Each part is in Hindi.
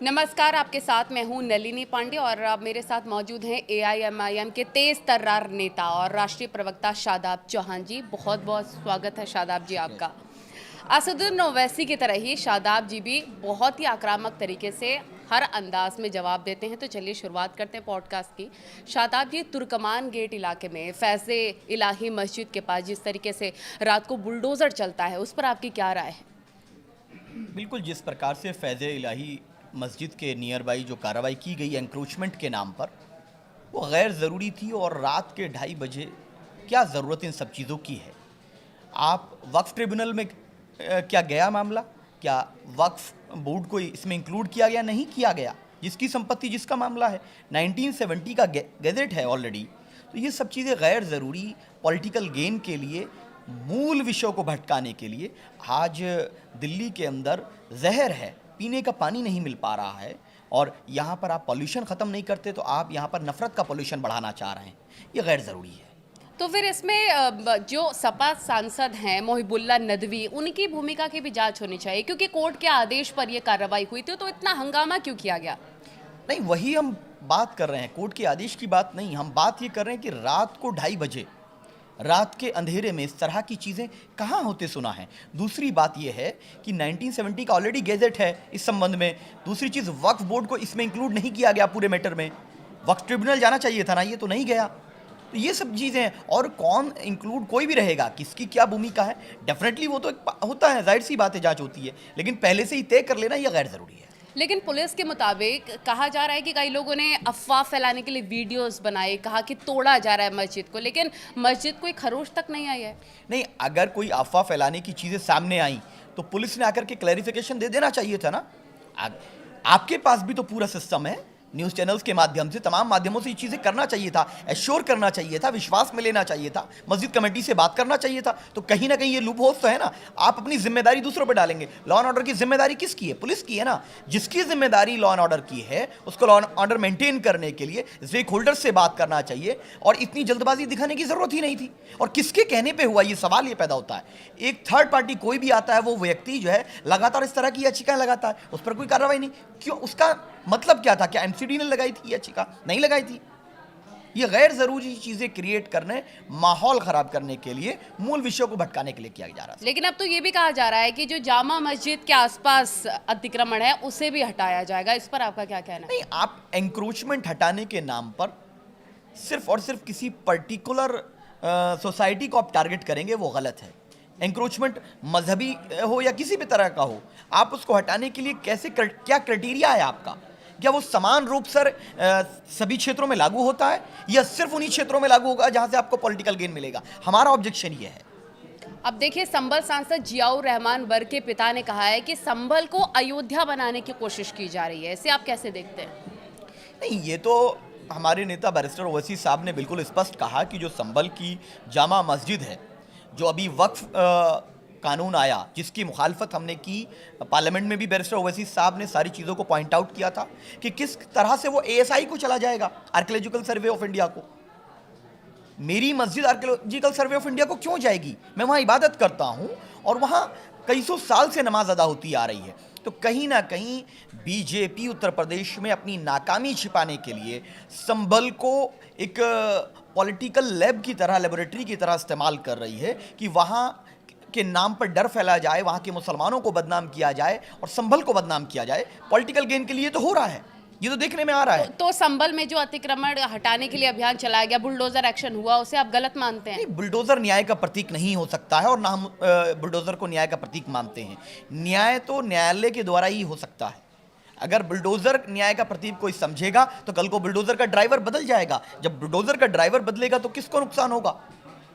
नमस्कार, आपके साथ मैं हूं नलिनी पांडे और अब मेरे साथ मौजूद हैं एआईएमआईएम के तेज तर्रार नेता और राष्ट्रीय प्रवक्ता शादाब चौहान जी। बहुत बहुत स्वागत है शादाब जी आपका। असदुद्दीन ओवैसी की तरह ही शादाब जी भी बहुत ही आक्रामक तरीके से हर अंदाज में जवाब देते हैं। तो चलिए शुरुआत करते हैं पॉडकास्ट की। शादाब जी, तुर्कमान गेट इलाके में फैज़े इलाही मस्जिद के पास जिस तरीके से रात को बुलडोज़र चलता है, उस पर आपकी क्या राय है? बिल्कुल, जिस प्रकार से फैज़ इलाही मस्जिद के नियर बाई जो कार्रवाई की गई एंक्रोचमेंट के नाम पर, वो गैर ज़रूरी थी। और रात के 2:30 बजे क्या ज़रूरत इन सब चीज़ों की है? आप वक्फ ट्रिब्यूनल में क्या गया मामला? क्या वक्फ बोर्ड को इसमें इंक्लूड किया गया? नहीं किया गया। जिसकी संपत्ति जिसका मामला है, 1970 का गैजेट है ऑलरेडी। तो ये सब चीज़ें गैर ज़रूरी पॉलिटिकल गेन के लिए, मूल विषयों को भटकाने के लिए आज दिल्ली के अंदर जहर है, पीने का पानी नहीं मिल पा रहा है। और यहाँ पर आप पॉल्यूशन ख़त्म नहीं करते तो आप यहाँ पर नफ़रत का पॉल्यूशन बढ़ाना चाह रहे हैं। ये गैर ज़रूरी है। तो फिर इसमें जो सपा सांसद हैं मोहिबुल्लाह नदवी, उनकी भूमिका की भी जांच होनी चाहिए, क्योंकि कोर्ट के आदेश पर यह कार्रवाई हुई थी। तो इतना हंगामा क्यों किया गया? नहीं, वही हम बात कर रहे हैं, कोर्ट के आदेश की बात नहीं। हम बात ये कर रहे हैं कि रात को 2:30 बजे, रात के अंधेरे में इस तरह की चीज़ें कहाँ होते सुना है। दूसरी बात यह है कि 1970 का ऑलरेडी गैजेट है इस संबंध में। दूसरी चीज़, वक्फ बोर्ड को इसमें इंक्लूड नहीं किया गया पूरे मैटर में। वक्फ ट्रिब्यूनल जाना चाहिए था ना, ये तो नहीं गया। तो ये सब चीज़ें हैं। और कौन इंक्लूड कोई भी रहेगा, किसकी क्या भूमिका है, डेफिनेटली वो तो होता है, जाहिर सी बात है, जांच होती है। लेकिन पहले से ही तय कर लेना यह गैर ज़रूरी है। लेकिन पुलिस के मुताबिक कहा जा रहा है कि कई लोगों ने अफवाह फैलाने के लिए वीडियोस बनाए, कहा कि तोड़ा जा रहा है मस्जिद को, लेकिन मस्जिद कोई खरोच तक नहीं आई है। नहीं, अगर कोई अफवाह फैलाने की चीज़ें सामने आई तो पुलिस ने आकर के क्लैरिफिकेशन दे देना चाहिए था ना। आपके पास भी तो पूरा सिस्टम है, न्यूज़ चैनल्स के माध्यम से, तमाम माध्यमों से ये चीज़ें करना चाहिए था, एश्योर करना चाहिए था, विश्वास में लेना चाहिए था, मस्जिद कमेटी से बात करना चाहिए था। तो कहीं ना कहीं ये लूप होल्स तो है ना। आप अपनी जिम्मेदारी दूसरों पर डालेंगे। लॉ एंड ऑर्डर की जिम्मेदारी किसकी है? पुलिस की है ना। जिसकी जिम्मेदारी लॉ एंड ऑर्डर की है, उसको लॉ एंड ऑर्डर मेंटेन करने के लिए स्टेक होल्डर से बात करना चाहिए। और इतनी जल्दबाजी दिखाने की जरूरत ही नहीं थी। और किसके कहने पर हुआ, ये सवाल ये पैदा होता है। एक थर्ड पार्टी कोई भी आता है, वो व्यक्ति जो है लगातार इस तरह की याचिकाएं लगाता है, उस पर कोई कार्रवाई नहीं। क्यों? उसका मतलब क्या था? क्या एमसीडी ने लगाई थी याचिका? नहीं लगाई थी। ये गैर जरूरी चीजें क्रिएट करने, माहौल खराब करने के लिए, मूल विषयों को भटकाने के लिए किया जा रहा है। लेकिन अब तो ये भी कहा जा रहा है कि जो जामा मस्जिद के आसपास अतिक्रमण है उसे भी हटाया जाएगा। इस पर आपका क्या कहना है? नहीं, आप एंक्रोचमेंट हटाने के नाम पर सिर्फ और सिर्फ किसी पर्टिकुलर सोसाइटी को आप टारगेट करेंगे, वो गलत है। एंक्रोचमेंट मजहबी हो या किसी भी तरह का हो, आप उसको हटाने के लिए क्या क्राइटेरिया है आपका? क्या वो समान रूप से सभी क्षेत्रों में लागू होता है, या सिर्फ उन्हीं क्षेत्रों में लागू होगा जहां से आपको पॉलिटिकल गेन मिलेगा? हमारा ऑब्जेक्शन ये है। अब देखिए, संभल सांसद जियाउर रहमान वर्ग के पिता ने कहा है कि संभल को अयोध्या बनाने की कोशिश की जा रही है। इसे आप कैसे देखते हैं? नहीं, ये तो हमारे नेता बैरिस्टर ओवैसी साहब ने बिल्कुल स्पष्ट कहा कि जो संभल की जामा मस्जिद है, जो अभी वक्फ कानून आया, जिसकी मुखालफत हमने की, पार्लियामेंट में भी बैरिस्टर ओवैसी साहब ने सारी चीज़ों को पॉइंट आउट किया था कि किस तरह से वो एएसआई को चला जाएगा, आर्कियोलॉजिकल सर्वे ऑफ इंडिया को। मेरी मस्जिद आर्कियोलॉजिकल सर्वे ऑफ इंडिया को क्यों जाएगी? मैं वहाँ इबादत करता हूँ और वहाँ कई सौ साल से नमाज अदा होती आ रही है। तो कहीं ना कहीं बीजेपी उत्तर प्रदेश में अपनी नाकामी छिपाने के लिए संभल को एक पॉलिटिकल लैब की तरह, लेबोरेटरी की तरह इस्तेमाल कर रही है कि वहाँ के नाम पर डर फैला जाए, वहाँ के मुसलमानों को बदनाम किया जाए और संभल को बदनाम किया जाए। पॉलिटिकल गेन के लिए तो हो रहा है, ये तो देखने में आ रहा है। तो संभल में जो अतिक्रमण हटाने के लिए अभियान चलाया गया, बुलडोजर एक्शन हुआ, उसे आप गलत मानते हैं? नहीं, बुलडोजर न्याय का प्रतीक नहीं हो सकता है और ना हम बुलडोजर को न्याय का प्रतीक मानते हैं। न्याय तो न्यायालय के द्वारा ही हो सकता है। अगर बुलडोजर न्याय का प्रतीक कोई समझेगा तो कल को बुलडोजर का ड्राइवर बदल जाएगा। जब बुलडोजर का ड्राइवर बदलेगा तो किसको नुकसान होगा?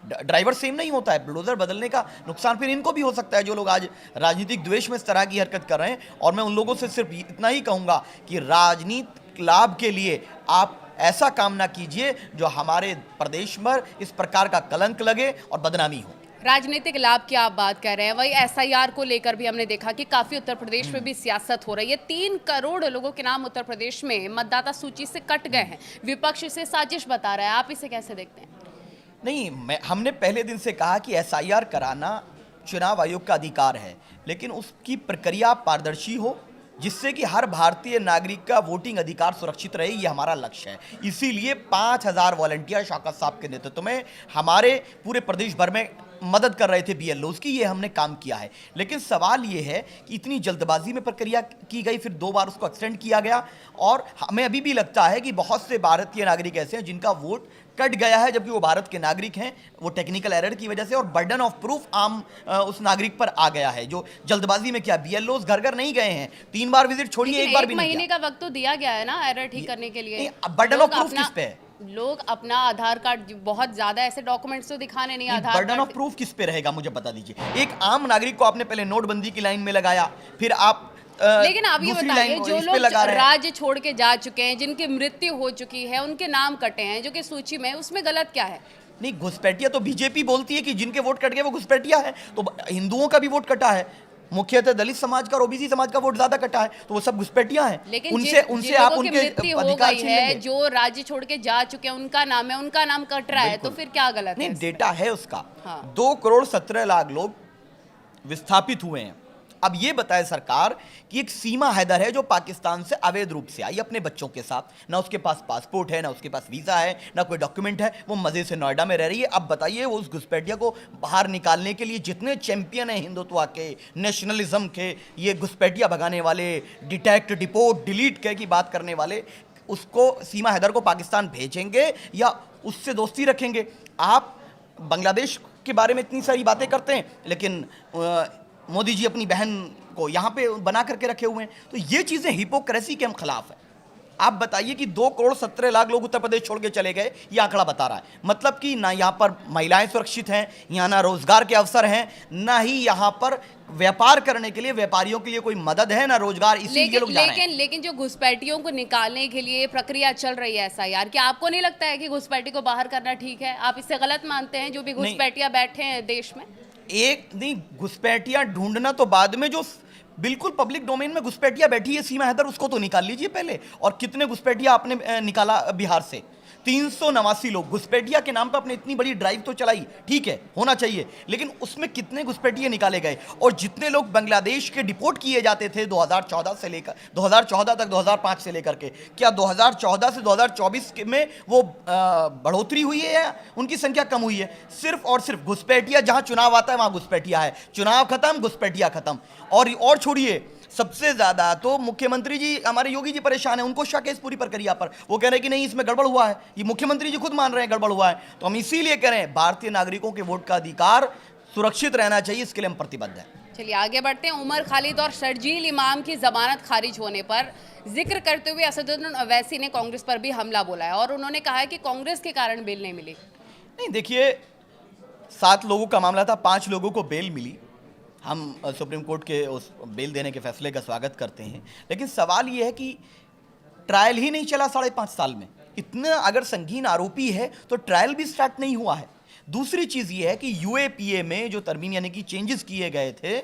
ड्राइवर सेम नहीं होता है। बुलडोजर बदलने का नुकसान फिर इनको भी हो सकता है, जो लोग आज राजनीतिक द्वेष में इस तरह की हरकत कर रहे हैं। और मैं उन लोगों से सिर्फ इतना ही कहूंगा कि राजनीतिक लाभ के लिए आप ऐसा काम ना कीजिए जो हमारे प्रदेश में इस प्रकार का कलंक लगे और बदनामी हो। राजनीतिक लाभ की आप बात कर रहे हैं, वही एसआईआर को लेकर भी हमने देखा कि काफी उत्तर प्रदेश में भी सियासत हो रही है। 3 करोड़ लोगों के नाम उत्तर प्रदेश में मतदाता सूची से कट गए हैं। विपक्ष इसे साजिश बता रहा है, आप इसे कैसे देखते हैं? नहीं, हमने पहले दिन से कहा कि एसआईआर कराना चुनाव आयोग का अधिकार है, लेकिन उसकी प्रक्रिया पारदर्शी हो, जिससे कि हर भारतीय नागरिक का वोटिंग अधिकार सुरक्षित रहे, ये हमारा लक्ष्य है। इसीलिए 5000 वॉलंटियर शौकत साहब के नेतृत्व में हमारे पूरे प्रदेश भर में मदद कर रहे थे BLOs की, ये हमने काम किया है। लेकिन सवाल ये है कि इतनी जल्दबाजी में प्रक्रिया की गई, फिर 2 बार उसको एक्सटेंड किया गया, और हमें अभी भी लगता है कि बहुत से भारतीय नागरिक ऐसे हैं जिनका वोट कट गया है, जबकि वो भारत के नागरिक हैं। वो टेक्निकल एरर की वजह से और बर्डन ऑफ प्रूफ आम उस नागरिक पर आ गया है, जो जल्दबाजी में किया। BLOs घर घर नहीं गए हैं, 3 बार विजिट छोड़िए, एक बार भी नहीं किया। महीने का वक्त तो दिया गया है ना एरर ठीक करने के लिए। बर्डन ऑफ प्रूफ किस पे है? लोग अपना आधार कार्ड, बहुत ज्यादा ऐसे डॉक्यूमेंट्स तो दिखाने नहीं, आधार बर्डन ऑफ प्रूफ किस पे रहेगा, मुझे बता दीजिए। एक आम नागरिक को आपने पहले नोटबंदी की लाइन में लगाया, फिर आप लेकिन आप ये बताइए, जो लोग राज्य छोड़ के जा चुके हैं, जिनकी मृत्यु हो चुकी है, उनके नाम कटे हैं जो कि सूची में, उसमें गलत क्या है? नहीं, घुसपैठिया तो बीजेपी बोलती है कि जिनके वोट कट गए वो घुसपैठिया है, तो हिंदुओं का भी वोट कटा है, मुख्यतः दलित समाज का और OBC समाज का वोट ज्यादा कटा है, तो वो सब घुसपैठिया हैं। लेकिन उनसे आप उनके अधिकार छीन लेंगे। जो राज्य छोड़ के जा चुके हैं उनका नाम है, उनका नाम कट रहा है, तो फिर क्या गलत है? नहीं, डेटा है उसका। हाँ। 2 करोड़ 17 लाख लोग विस्थापित हुए हैं। अब ये बताए सरकार कि एक सीमा हैदर है जो पाकिस्तान से अवैध रूप से आई अपने बच्चों के साथ, ना उसके पास पासपोर्ट है, ना उसके पास वीजा है, ना कोई डॉक्यूमेंट है, वो मजे से नोएडा में रह रही है। अब बताइए, वो उस घुसपैठिया को बाहर निकालने के लिए जितने चैंपियन हैं हिंदुत्व के, नेशनलिज्म के, ये घुसपैठिया भगाने वाले, डिटेक्ट, डिपोर्ट, डिलीट की बात करने वाले, उसको सीमा हैदर को पाकिस्तान भेजेंगे या उससे दोस्ती रखेंगे? आप बांग्लादेश के बारे में इतनी सारी बातें करते हैं, लेकिन मोदी जी अपनी बहन को यहाँ पे बना करके रखे हुए हैं। तो ये चीज़ें हिपोक्रेसी के हम खिलाफ है। आप बताइए कि 2 करोड़ 17 लाख लोग उत्तर प्रदेश छोड़ के चले गए, ये आंकड़ा बता रहा है। मतलब कि ना यहाँ पर महिलाएं सुरक्षित हैं, यहाँ ना रोजगार के अवसर हैं, ना ही यहाँ पर व्यापार करने के लिए व्यापारियों के लिए कोई मदद है, ना रोजगार, इसीलिए लोग जा रहे हैं। लेकिन जो घुसपैठियों को निकालने के लिए प्रक्रिया चल रही है SIR, क्या आपको नहीं लगता है कि घुसपैठी को बाहर करना ठीक है? आप इससे गलत मानते हैं, जो भी घुसपैठिया बैठे हैं देश में? एक नहीं, घुसपैठिया ढूंढना तो बाद में, जो बिल्कुल पब्लिक डोमेन में घुसपैठिया बैठी है सीमा हैदर, उसको तो निकाल लीजिए पहले। और कितने घुसपैठिया आपने निकाला बिहार से? 389 लोग घुसपैठिया के नाम पर अपने इतनी बड़ी ड्राइव तो चलाई, ठीक है, होना चाहिए, लेकिन उसमें कितने घुसपैठिए निकाले गए? और जितने लोग बांग्लादेश के डिपोर्ट किए जाते थे 2014 से लेकर 2014 तक, 2005 से लेकर के, क्या 2014 से 2024 में वो बढ़ोतरी हुई है या उनकी संख्या कम हुई है? सिर्फ और सिर्फ घुसपैठिया, जहां चुनाव आता है वहां घुसपैठिया है, चुनाव खत्म, घुसपैठिया खत्म। और छोड़िए, सबसे ज्यादा तो मुख्यमंत्री जी, हमारे योगी जी परेशान है, उनको शक है इस पूरी प्रक्रिया पर। वो कह रहे हैं कि नहीं, इसमें गड़बड़ हुआ है, ये मुख्यमंत्री जी खुद मान रहे हैं गड़बड़ हुआ है। तो हम इसीलिए कह रहे हैं, भारतीय नागरिकों के वोट का अधिकार सुरक्षित रहना चाहिए, इसके लिए हम प्रतिबद्ध हैं। चलिए आगे बढ़ते हैं। उमर खालिद और शर्जील इमाम की जमानत खारिज होने पर जिक्र करते हुए असदुद्दीन ओवैसी ने कांग्रेस पर भी हमला बोला है, और उन्होंने कहा है कि कांग्रेस के कारण बेल नहीं मिली। नहीं, देखिए, 7 लोगों का मामला था, 5 लोगों को बेल मिली। हम सुप्रीम कोर्ट के उस बेल देने के फैसले का स्वागत करते हैं, लेकिन सवाल ये है कि ट्रायल ही नहीं चला 5.5 साल में। इतना अगर संगीन आरोपी है तो ट्रायल भी स्टार्ट नहीं हुआ है। दूसरी चीज़ ये है कि UAPA में जो तरमीम यानी कि चेंजेस किए गए थे,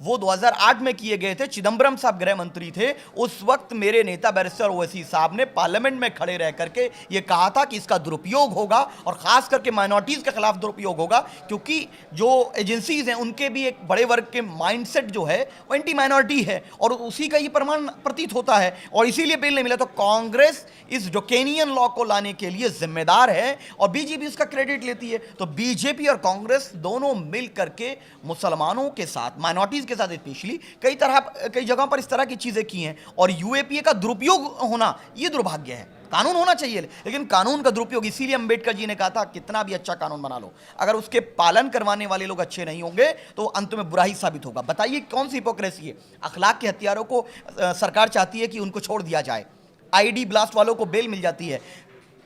वो 2008 में किए गए थे। चिदम्बरम साहब गृह मंत्री थे उस वक्त। मेरे नेता बैरिस्टर ओवैसी साहब ने पार्लियामेंट में खड़े रह करके ये कहा था कि इसका दुरुपयोग होगा, और खास करके माइनॉरिटीज़ के खिलाफ दुरुपयोग होगा, क्योंकि जो एजेंसीज हैं उनके भी एक बड़े वर्ग के माइंडसेट जो है वो एंटी माइनॉरिटी है, और उसी का ये प्रमाण प्रतीत होता है, और इसीलिए बिल नहीं मिला। तो कांग्रेस इस ड्रैकोनियन लॉ को लाने के लिए जिम्मेदार है, और बीजेपी उसका क्रेडिट लेती है। तो बीजेपी और कांग्रेस दोनों मिल करके मुसलमानों के साथ, माइनॉरिटीज के साथ स्पेशली, कई जगहों पर इस तरह की चीजें की हैं, और UAPA का दुरुपयोग होना ये दुर्भाग्य है। कानून होना चाहिए, लेकिन कानून का दुरुपयोग, इसीलिए अंबेडकर जी ने कहा था, कितना भी अच्छा कानून बना लो, अगर उसके पालन करवाने वाले लोग अच्छे नहीं होंगे तो अंत में बुरा ही साबित होगा। बताइए कौन सी हिपोक्रेसी है? अखलाक के हत्यारों को सरकार चाहती है कि उनको छोड़ दिया जाए, ID ब्लास्ट वालों को बेल मिल जाती है,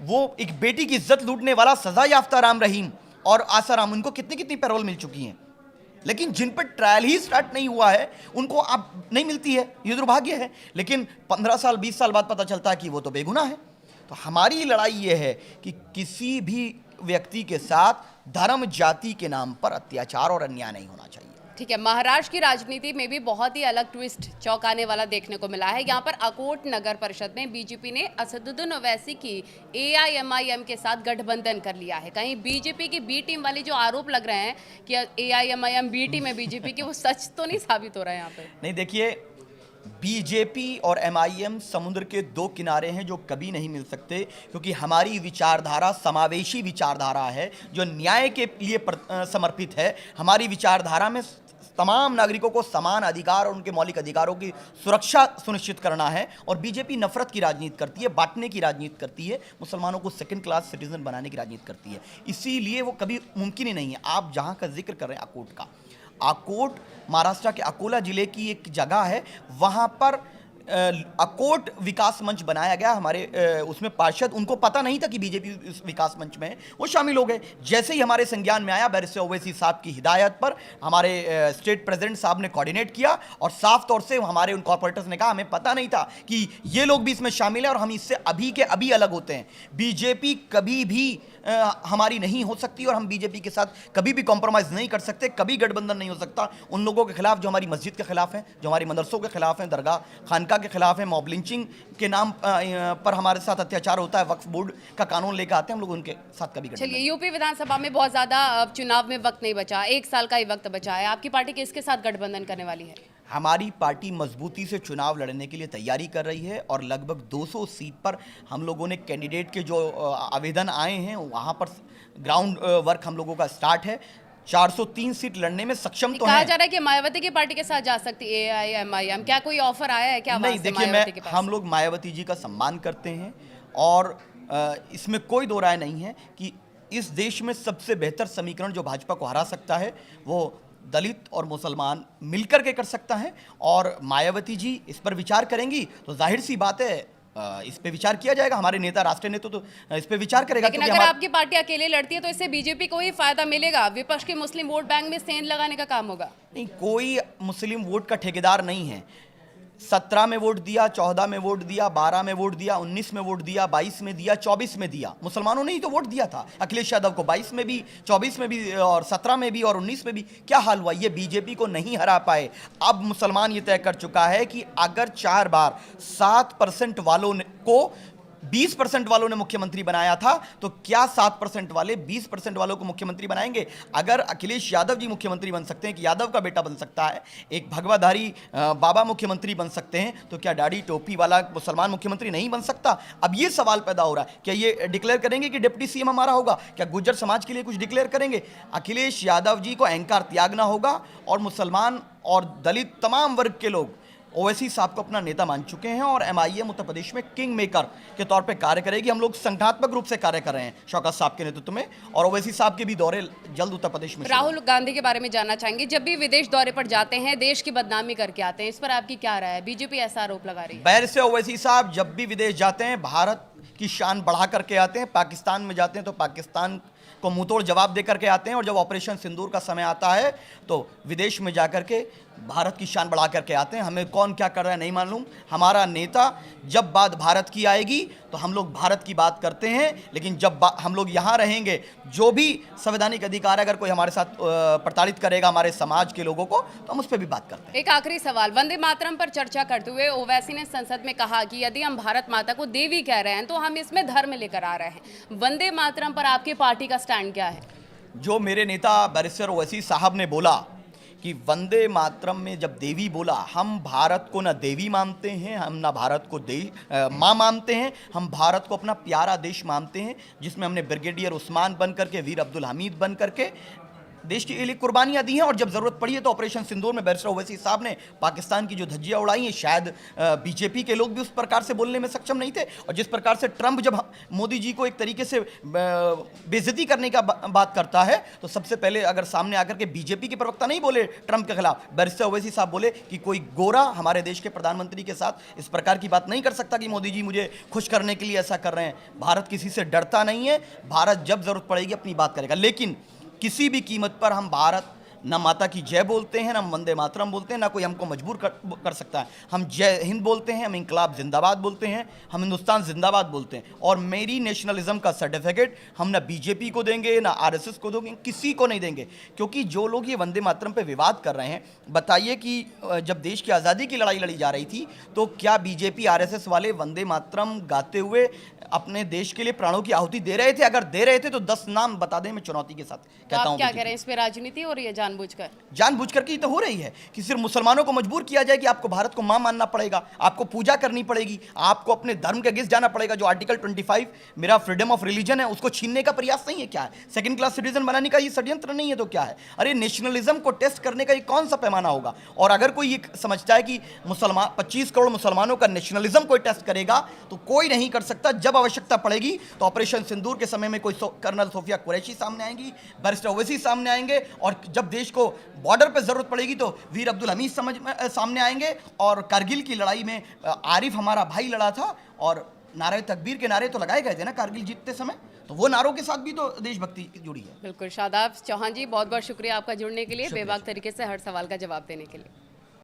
वो एक बेटी की इज्जत लूटने वाला सजा याफ्ता राम रहीम और आसाराम, उनको कितनी पैरोल मिल चुकी हैं, लेकिन जिन पर ट्रायल ही स्टार्ट नहीं हुआ है उनको अब नहीं मिलती है। ये दुर्भाग्य है, लेकिन 15 साल 20 साल बाद पता चलता है कि वो तो बेगुनाह है। तो हमारी लड़ाई ये है कि किसी भी व्यक्ति के साथ धर्म जाति के नाम पर अत्याचार और अन्याय नहीं होना चाहिए। ठीक है, महाराष्ट्र की राजनीति में भी बहुत ही अलग ट्विस्ट चौंकाने वाला देखने को मिला है। यहाँ पर अकोट नगर परिषद में बीजेपी ने असदुद्दीन ओवैसी की AIMIM के साथ गठबंधन कर लिया है। कहीं बीजेपी की बी टीम वाली जो आरोप लग रहे हैं कि AIMIM बी टीम है बीजेपी की, वो सच तो नहीं साबित हो रहा है यहाँ पे? नहीं, देखिए, बीजेपी और एमआईएम समुद्र के दो किनारे हैं जो कभी नहीं मिल सकते, क्योंकि हमारी विचारधारा समावेशी विचारधारा है जो न्याय के लिए समर्पित है। हमारी विचारधारा में तमाम नागरिकों को समान अधिकार और उनके मौलिक अधिकारों की सुरक्षा सुनिश्चित करना है। और बीजेपी नफरत की राजनीति करती है, बांटने की राजनीति करती है, मुसलमानों को सेकंड क्लास सिटीजन बनाने की राजनीति करती है। इसीलिए वो कभी मुमकिन ही नहीं है। आप जहां का जिक्र कर रहे हैं आकोट का, आकोट महाराष्ट्र के अकोला जिले की एक जगह है, वहां पर अकोट विकास मंच बनाया गया। हमारे उसमें पार्षद, उनको पता नहीं था कि बीजेपी इस विकास मंच में है, वो शामिल हो गए। जैसे ही हमारे संज्ञान में आया, बैरिस्टर ओवैसी साहब की हिदायत पर हमारे स्टेट प्रेसिडेंट साहब ने कोऑर्डिनेट किया और साफ तौर से हमारे उन कॉर्पोरेटर्स ने कहा हमें पता नहीं था कि ये लोग भी इसमें शामिल हैं और हम इससे अभी के अभी अलग होते हैं। बीजेपी कभी भी हमारी नहीं हो सकती और हम बीजेपी के साथ कभी भी कॉम्प्रोमाइज़ नहीं कर सकते, कभी गठबंधन नहीं हो सकता। उन लोगों के खिलाफ जो हमारी मस्जिद के खिलाफ हैं, जो हमारी मदरसों के खिलाफ हैं, दरगाह खानका के खिलाफ है, मॉब लिंचिंग के नाम पर हमारे साथ अत्याचार होता है, वक्फ बोर्ड का कानून लेकर आते हैं, हम लोग उनके साथ कभी चलिए, यूपी विधानसभा में बहुत ज्यादा चुनाव में वक्त नहीं बचा, 1 साल का ही वक्त बचा है। आपकी पार्टी किसके साथ गठबंधन करने वाली है? हमारी पार्टी मजबूती से चुनाव लड़ने के लिए तैयारी कर रही है और लगभग 200 सीट पर हम लोगों ने कैंडिडेट के जो आवेदन आए हैं वहाँ पर ग्राउंड वर्क हम लोगों का स्टार्ट है। 403 सीट लड़ने में सक्षम तो कहा जा रहा है कि मायावती की पार्टी के साथ जा सकती है एआईएमआईएम, क्या कोई ऑफर आया है क्या? नहीं, देखिए, हम लोग मायावती जी का सम्मान करते हैं और इसमें कोई दो राय नहीं है कि इस देश में सबसे बेहतर समीकरण जो भाजपा को हरा सकता है वो दलित और मुसलमान मिलकर के कर सकता है। और मायावती जी इस पर विचार करेंगी तो जाहिर सी बात है इस पे विचार किया जाएगा। हमारे नेता, राष्ट्रीय नेता तो इस पे विचार करेगा। लेकिन अगर आपकी पार्टी अकेले लड़ती है तो इससे बीजेपी को ही फायदा मिलेगा, विपक्ष के मुस्लिम वोट बैंक में सेंध लगाने का काम होगा। नहीं, कोई मुस्लिम वोट का ठेकेदार नहीं है। 17 में वोट दिया, 14 में वोट दिया, 12 में वोट दिया, 19 में वोट दिया, 22 में दिया, 24 में दिया। मुसलमानों ने ही तो वोट दिया था अखिलेश यादव को, 22 में भी, 24 में भी और 17 में भी और 19 में भी। क्या हाल हुआ? ये बीजेपी को नहीं हरा पाए। अब मुसलमान ये तय कर चुका है कि अगर 4 बार 7% वालों को 20% वालों ने मुख्यमंत्री बनाया था तो क्या 7% वाले 20% वालों को मुख्यमंत्री बनाएंगे? अगर अखिलेश यादव जी मुख्यमंत्री बन सकते हैं, कि यादव का बेटा बन सकता है, एक भगवाधारी बाबा मुख्यमंत्री बन सकते हैं, तो क्या दाढ़ी टोपी वाला मुसलमान मुख्यमंत्री नहीं बन सकता? अब ये सवाल पैदा हो रहा है, क्या ये डिक्लेयर करेंगे कि डिप्टी सीएम हमारा होगा? क्या गुज्जर समाज के लिए कुछ डिक्लेयर करेंगे? अखिलेश यादव जी को अहंकार त्यागना होगा और मुसलमान और दलित तमाम वर्ग के लोग ओवैसी साहब को अपना नेता मान चुके हैं और एमआईएम उत्तर प्रदेश में किंग मेकर के तौर पे कार्य करेगी। हम लोग संगठनात्मक रूप से कार्य कर रहे हैं शौकत साहब के नेतृत्व में और ओवैसी साहब के भी दौरे जल्द उत्तर प्रदेश में। राहुल गांधी के बारे में जानना चाहेंगे, जब भी विदेश दौरे पर जाते हैं देश की बदनामी करके आते हैं, इस पर आपकी क्या राय है? बीजेपी ऐसा आरोप लगा रही है। बैरिस्टर ओवैसी साहब जब भी विदेश जाते हैं भारत की शान बढ़ा करके आते हैं। पाकिस्तान में जाते हैं तो पाकिस्तान को मुंहतोड़ जवाब दे करके आते हैं और जब ऑपरेशन सिंदूर का समय आता है तो विदेश में जाकर के भारत की शान बढ़ा करके आते हैं। हमें कौन क्या कर रहा है नहीं मालूम। हमारा नेता जब बात भारत की आएगी तो हम लोग भारत की बात करते हैं, लेकिन जब हम लोग यहाँ रहेंगे, जो भी संवैधानिक अधिकार है, अगर कोई हमारे साथ प्रताड़ित करेगा हमारे समाज के लोगों को, तो हम उस पर भी बात करते हैं। एक आखिरी सवाल, वंदे मातरम पर चर्चा करते हुए ओवैसी ने संसद में कहा कि यदि हम भारत माता को देवी कह रहे हैं तो हम इसमें धर्म लेकर आ रहे हैं। वंदे मातरम पर आपकी पार्टी का स्टैंड क्या है? जो मेरे नेता बैरिस्टर ओवैसी साहब ने बोला कि वंदे मातरम में जब देवी बोला, हम भारत को ना देवी मानते हैं, हम ना भारत को माँ मानते हैं, हम भारत को अपना प्यारा देश मानते हैं, जिसमें हमने ब्रिगेडियर उस्मान बन करके, वीर अब्दुल हमीद बन करके देश के लिए कुर्बानियां दी हैं। और जब जरूरत पड़ी है तो ऑपरेशन सिंदूर में बैरिस्टर ओवैसी साहब ने पाकिस्तान की जो धज्जियां उड़ाई हैं, शायद बीजेपी के लोग भी उस प्रकार से बोलने में सक्षम नहीं थे। और जिस प्रकार से ट्रंप जब मोदी जी को एक तरीके से बेइज्जती करने का बात करता है, तो सबसे पहले अगर सामने आकर के बीजेपी के प्रवक्ता नहीं बोले ट्रंप के खिलाफ, बैरिस्टर ओवैसी साहब बोले कि कोई गोरा हमारे देश के प्रधानमंत्री के साथ इस प्रकार की बात नहीं कर सकता कि मोदी जी मुझे खुश करने के लिए ऐसा कर रहे हैं। भारत किसी से डरता नहीं है, भारत जब जरूरत पड़ेगी अपनी बात करेगा, लेकिन किसी भी कीमत पर हम भारत ना माता की जय बोलते हैं, ना वंदे मातरम बोलते हैं, ना कोई हमको मजबूर कर सकता है। हम जय हिंद बोलते हैं, हम इंकलाब जिंदाबाद बोलते हैं, हम हिंदुस्तान जिंदाबाद बोलते हैं। और मेरी नेशनलिज्म का सर्टिफिकेट हम ना बीजेपी को देंगे, ना आरएसएस को देंगे, किसी को नहीं देंगे। क्योंकि जो लोग ये वंदे मातरम पे विवाद कर रहे हैं, बताइए कि जब देश की आज़ादी की लड़ाई लड़ी जा रही थी तो क्या बीजेपी आरएसएस वाले वंदे मातरम गाते हुए अपने देश के लिए प्राणों की आहुति दे रहे थे? अगर दे रहे थे तो 10 नाम बता दें, मैं चुनौती के साथ कहता हूँ। क्या कह रहे हैं, इस पे राजनीति हो रही है? जानबूझकर? जानबूझकर की तो हो रही है कि सिर्फ मुसलमानों को मजबूर किया जाए कि आपको भारत को मां मानना पड़ेगा, आपको पूजा करनी पड़ेगी, आपको अपने धर्म के अगेंस्ट जाना पड़ेगा। जो आर्टिकल 25 मेरा फ्रीडम ऑफ रिलीजन है उसको छीनने का प्रयास नहीं है। क्या है? सेकंड क्लास सिटीजन बनाने का ये षड्यंत्र नहीं है तो क्या है? अरे नेशनलिज्म को टेस्ट करने का ये कौन सा पैमाना होगा? और अगर कोई ये समझता है कि मुसलमान 25 करोड़ मुसलमानों का नेशनलिज्म कोई टेस्ट करेगा तो कोई नहीं कर सकता। जब आवश्यकता पड़ेगी तो ऑपरेशन सिंदूर के समय में कोई कर्नल सोफिया कुरैशी सामने आएंगी, बैरिस्टर ओवैसी सामने आएंगे, और जब देश को बॉर्डर पर जरूरत पड़ेगी तो वीर अब्दुल हमीद सामने आएंगे। और कारगिल की लड़ाई में आरिफ हमारा भाई लड़ा था और नारे तकबीर के नारे तो लगाए गए थे ना कारगिल जीतते समय, तो वो नारों के साथ भी तो देशभक्ति जुड़ी है। बिल्कुल। शादाब चौहान जी, बहुत बहुत शुक्रिया आपका जुड़ने के लिए, बेबाक तरीके से हर सवाल का जवाब देने के लिए।